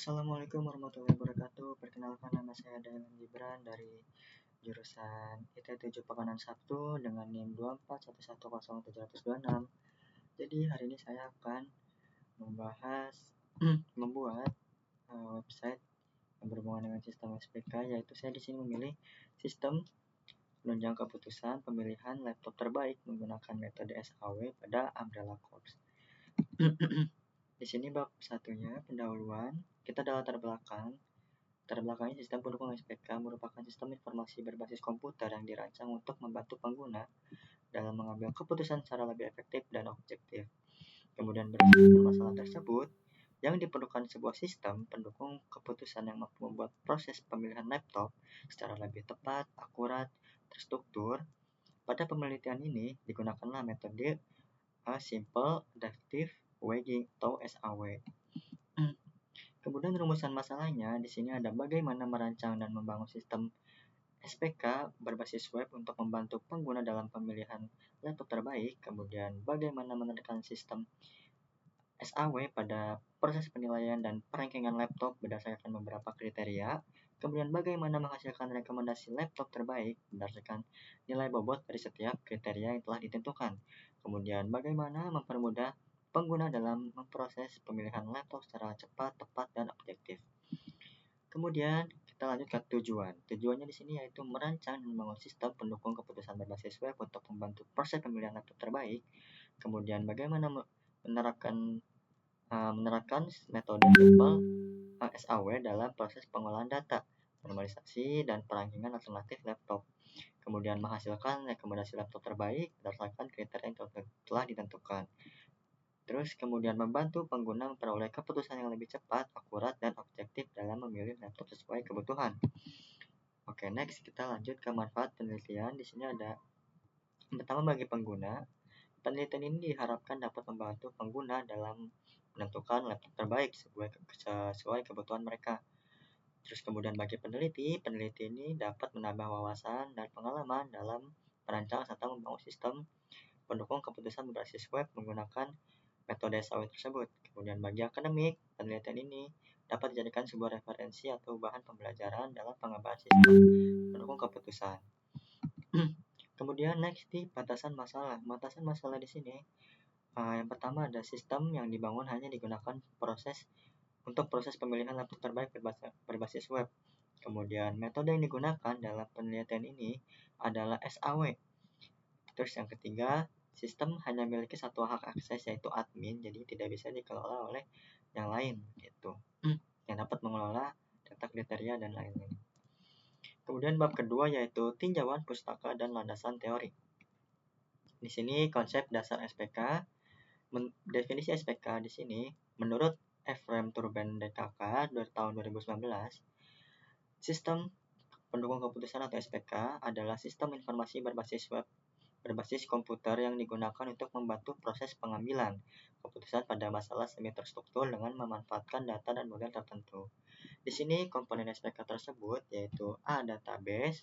Assalamualaikum warahmatullahi wabarakatuh. Perkenalkan, nama saya Dahlan Gibran dari jurusan IT7 Pekanan Sabtu dengan NIM 241107026. Jadi hari ini saya akan membahas membuat website yang berhubungan dengan sistem SPK, yaitu saya di sini memilih sistem penunjang keputusan pemilihan laptop terbaik menggunakan metode SAW pada Umbrella Corps. Di sini bab satunya pendahuluan. Kita ada latar belakang. Latar belakangnya sistem pendukung SPK merupakan sistem informasi berbasis komputer yang dirancang untuk membantu pengguna dalam mengambil keputusan secara lebih efektif dan objektif. Kemudian berdasarkan masalah tersebut, yang diperlukan sebuah sistem pendukung keputusan yang mampu membuat proses pemilihan laptop secara lebih tepat, akurat, terstruktur. Pada penelitian ini digunakanlah metode Simple Adaptive Weighing atau SAW. Kemudian rumusan masalahnya di sini ada bagaimana merancang dan membangun sistem SPK berbasis web untuk membantu pengguna dalam pemilihan laptop terbaik. Kemudian bagaimana menerapkan sistem SAW pada proses penilaian dan perankingan laptop berdasarkan beberapa kriteria. Kemudian bagaimana menghasilkan rekomendasi laptop terbaik berdasarkan nilai bobot dari setiap kriteria yang telah ditentukan. Kemudian bagaimana mempermudah pengguna dalam memproses pemilihan laptop secara cepat, tepat, dan objektif. Kemudian kita lanjut ke tujuan. Tujuannya di sini yaitu merancang dan membangun sistem pendukung keputusan berbasis web untuk membantu proses pemilihan laptop terbaik. Kemudian bagaimana menerapkan metode simple SAW dalam proses pengolahan data, normalisasi, dan perankingan alternatif laptop. Kemudian menghasilkan rekomendasi laptop terbaik berdasarkan kriteria yang telah ditentukan. Terus kemudian membantu pengguna memperoleh keputusan yang lebih cepat, akurat, dan objektif dalam memilih laptop sesuai kebutuhan. Oke, next kita lanjut ke manfaat penelitian. Di sini ada yang pertama bagi pengguna. Penelitian ini diharapkan dapat membantu pengguna dalam menentukan laptop terbaik sesuai kebutuhan mereka. Terus kemudian bagi peneliti ini dapat menambah wawasan dan pengalaman dalam merancang serta membangun sistem pendukung keputusan berbasis web menggunakan metode SAW tersebut. Kemudian bagi akademik, penelitian ini dapat dijadikan sebuah referensi atau bahan pembelajaran dalam pengembangan sistem pendukung keputusan. Kemudian next di batasan masalah. Batasan masalah di sini yang pertama ada sistem yang dibangun hanya digunakan untuk proses pemilihan laptop terbaik berbasis web. Kemudian metode yang digunakan dalam penelitian ini adalah SAW. Terus yang ketiga, sistem hanya memiliki satu hak akses yaitu admin, jadi tidak bisa dikelola oleh yang lain gitu. Yang dapat mengelola data kriteria dan lain-lain. Kemudian bab kedua yaitu tinjauan pustaka dan landasan teori. Di sini konsep dasar SPK. Definisi SPK di sini menurut Efrem Turban DKK dari tahun 2019, sistem pendukung keputusan atau SPK adalah sistem informasi berbasis komputer yang digunakan untuk membantu proses pengambilan keputusan pada masalah semi terstruktur dengan memanfaatkan data dan model tertentu. Di sini komponen SPK tersebut yaitu A. Database,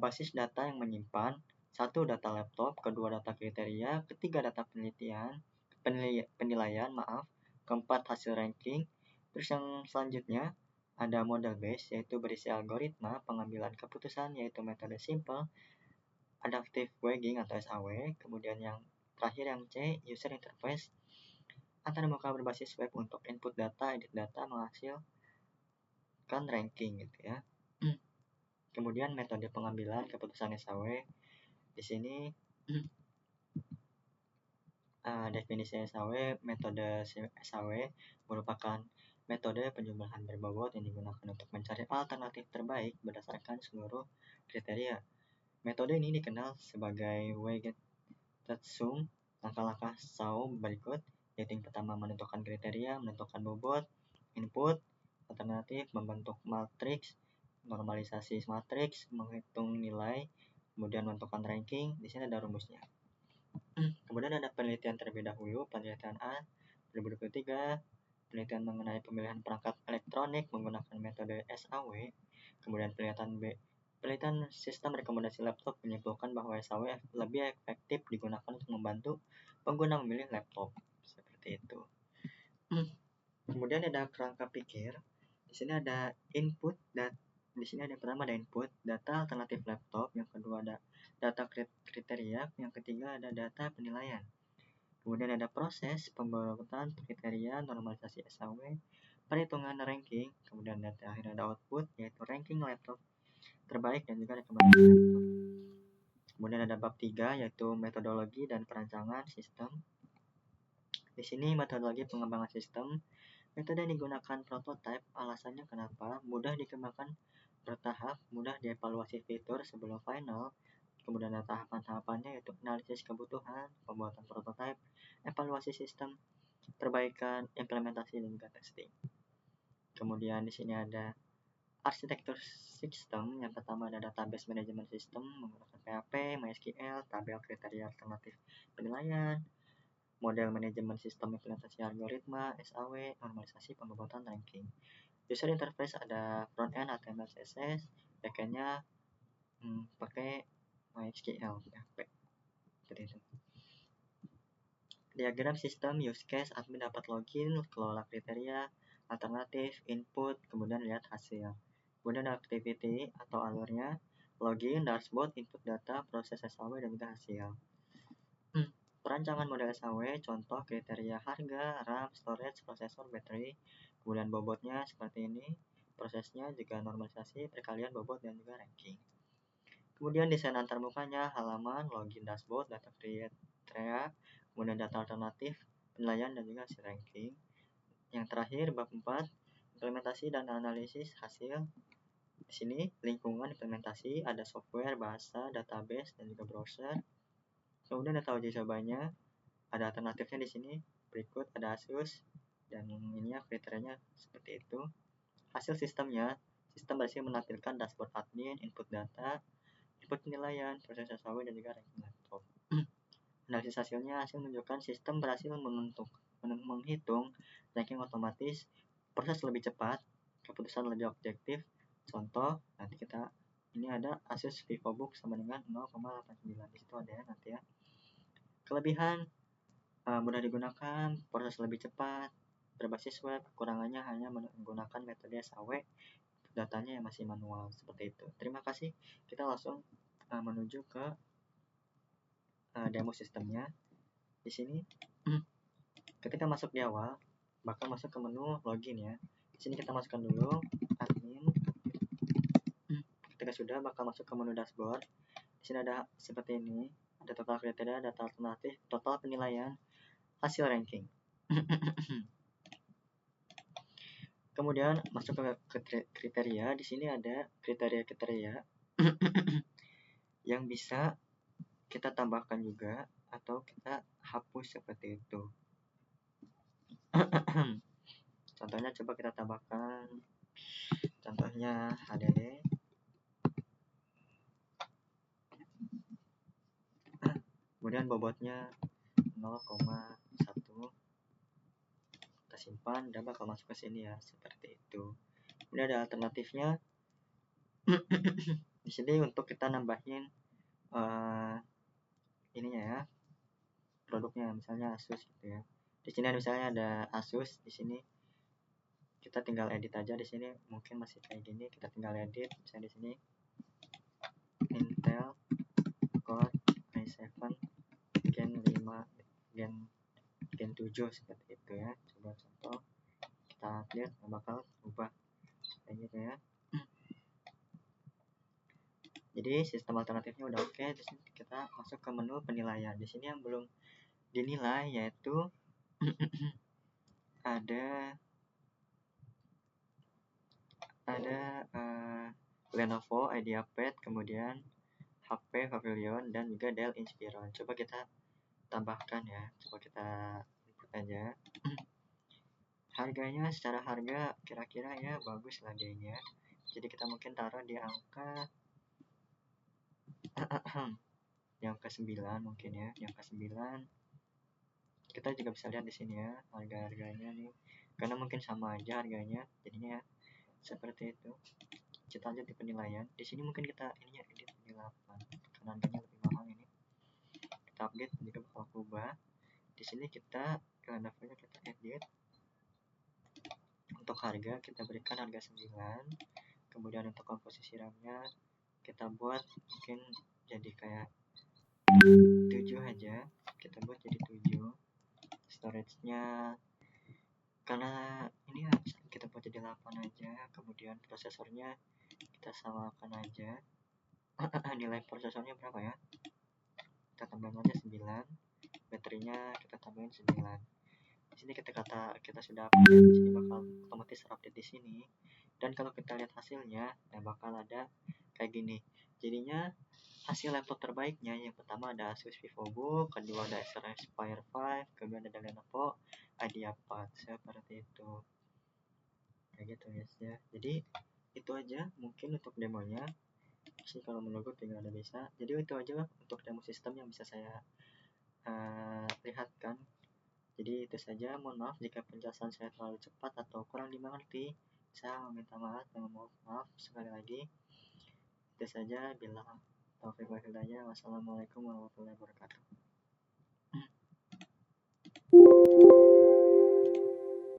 basis data yang menyimpan, 1. Data laptop, kedua data kriteria, ketiga data penilaian, keempat hasil ranking. Terus yang selanjutnya ada model base yaitu berisi algoritma pengambilan keputusan yaitu metode simple adaptive weighing atau SAW. Kemudian yang terakhir yang C, user interface antarmuka berbasis web untuk input data, edit data, menghasilkan ranking gitu ya. Kemudian metode pengambilan keputusan SAW. Di sini definisi SAW, metode SAW merupakan metode penjumlahan berbobot yang digunakan untuk mencari alternatif terbaik berdasarkan seluruh kriteria. Metode ini dikenal sebagai weighted sum. Langkah-langkah SAW berikut, yaitu yang pertama menentukan kriteria, menentukan bobot, input, alternatif, membentuk matriks, normalisasi matriks, menghitung nilai, kemudian menentukan ranking. Di sini ada rumusnya. Kemudian ada penelitian terlebih dahulu, penelitian A 2023, penelitian mengenai pemilihan perangkat elektronik menggunakan metode SAW. Kemudian penelitian B, penelitian sistem rekomendasi laptop menyimpulkan bahwa SAW lebih efektif digunakan untuk membantu pengguna memilih laptop. Seperti itu. Kemudian ada kerangka pikir. Di sini ada input dan di sini ada pertama ada input data alternatif laptop, yang kedua ada data kriteria, yang ketiga ada data penilaian. Kemudian ada proses pembuatan kriteria, normalisasi SAW, perhitungan ranking, kemudian data akhir ada output yaitu ranking laptop terbaik dan juga rekomendasi laptop. Kemudian ada bab 3 yaitu metodologi dan perancangan sistem. Di sini metodologi pengembangan sistem. Metode yang digunakan prototype, alasannya kenapa, mudah dikembangkan bertahap, mudah dievaluasi fitur sebelum final. Kemudian ada tahapan-tahapannya yaitu analisis kebutuhan, pembuatan prototype, evaluasi sistem, perbaikan, implementasi, dan juga testing. Kemudian di sini ada arsitektur sistem. Yang pertama ada database management system menggunakan PHP, MySQL, tabel kriteria alternatif penilaian, model manajemen sistem implementasi algoritma, SAW, normalisasi pembuatan ranking. User interface ada front end HTML CSS, backendnya pakai MySQL, PHP, seperti itu. Diagram sistem, use case, admin dapat login, kelola kriteria, alternatif, input, kemudian lihat hasil. Kemudian activity atau alurnya, login, dashboard, input data, proses SAW, dan juga hasil. Perancangan model SAW, contoh kriteria harga, RAM, storage, prosesor, baterai, kemudian bobotnya seperti ini, prosesnya juga normalisasi, perkalian bobot, dan juga ranking. Kemudian desain antarmukanya, halaman, login, dashboard, data kriteria, kemudian data alternatif, penilaian, dan juga hasil ranking. Yang terakhir, bab 4, implementasi dan analisis hasil. Di sini lingkungan implementasi, ada software, bahasa, database, dan juga browser. Kemudian data uji cobanya, ada alternatifnya di sini. Berikut ada Asus dan ini ya kriterianya seperti itu. Hasil sistemnya, sistem berhasil menampilkan dashboard admin, input data, input penilaian, proses SAW, dan juga ranking laptop. Analisis hasilnya, hasil menunjukkan sistem berhasil menghitung ranking otomatis, proses lebih cepat, keputusan lebih objektif. Contoh, nanti kita ini ada Asus VivoBook sama dengan 0,89. Di situ ada ya nanti ya. Kelebihan mudah digunakan, proses lebih cepat, berbasis web, kekurangannya hanya menggunakan metode SAW, datanya yang masih manual, seperti itu. Terima kasih, kita langsung menuju ke demo sistemnya. Di sini, ketika masuk di awal, bakal masuk ke menu login ya. Di sini kita masukkan dulu admin. Ketika sudah, bakal masuk ke menu dashboard. Di sini ada seperti ini, ada total kriteria, data alternatif, total penilaian, hasil ranking. Kemudian masuk ke kriteria. Di sini ada kriteria-kriteria yang bisa kita tambahkan juga atau kita hapus seperti itu. Contohnya coba kita tambahkan. Contohnya HDD. Kemudian bobotnya 0,1. Kita simpan, dan bakal masuk ke sini ya, seperti itu. Kemudian ada alternatifnya. Di sini untuk kita nambahin ininya ya, produknya, misalnya Asus gitu ya. Di sini misalnya ada Asus, di sini kita tinggal edit aja. Di sini mungkin masih kayak gini, kita tinggal edit. Misalnya di sini Intel Core i7 Gen 5 Gen 7 seperti itu ya. Coba contoh kita update, bakal ubah kayak gitu ya. Jadi sistem alternatifnya udah oke. Terus kita masuk ke menu penilaian. Di sini yang belum dinilai yaitu ada Lenovo IdeaPad, kemudian HP Pavilion, dan juga Dell Inspiron. Coba kita tambahkan ya, coba kita input aja. Harganya, secara harga kira-kira ya bagus lah dia. Jadi kita mungkin taruh di angka di angka 9 mungkin ya, di angka 9. Kita juga bisa lihat di sini ya harga-harganya nih, karena mungkin sama aja harganya, jadinya seperti itu. Kita lanjut di penilaian. Di sini mungkin kita ininya edit di 8 karena harganya lebih mahal ini. Kita update juga bakal berubah. Di sini kita ke levelnya kita edit. Untuk harga kita berikan harga 9. Kemudian untuk komposisi RAM-nya kita buat mungkin jadi kayak 7 aja, kita buat jadi 7. Storage-nya karena ini kita buat jadi 8 aja. Kemudian prosesornya kita samakan aja. Nilai prosesornya berapa ya, kita tambahin aja 9. Baterainya kita tambahin 9. Di sini kita sudah update, di sini bakal otomatis update di sini. Dan kalau kita lihat hasilnya, bakal ada kayak gini. Jadinya hasil laptop terbaiknya yang pertama ada Asus VivoBook, kedua ada Acer Aspire 5, kemudian ada Lenovo IdeaPad, seperti itu. Kayak gitu guys ya. Jadi itu aja mungkin untuk demonya. Sih kalau menurut tinggal ada bisa. Jadi itu aja untuk demo sistem yang bisa saya lihatkan. Jadi itu saja, mohon maaf jika penjelasan saya terlalu cepat atau kurang dimengerti. Saya meminta maaf dan mohon maaf sekali lagi. Itu saja, bila taufiq wal hidayah. Wassalamualaikum warahmatullahi wabarakatuh.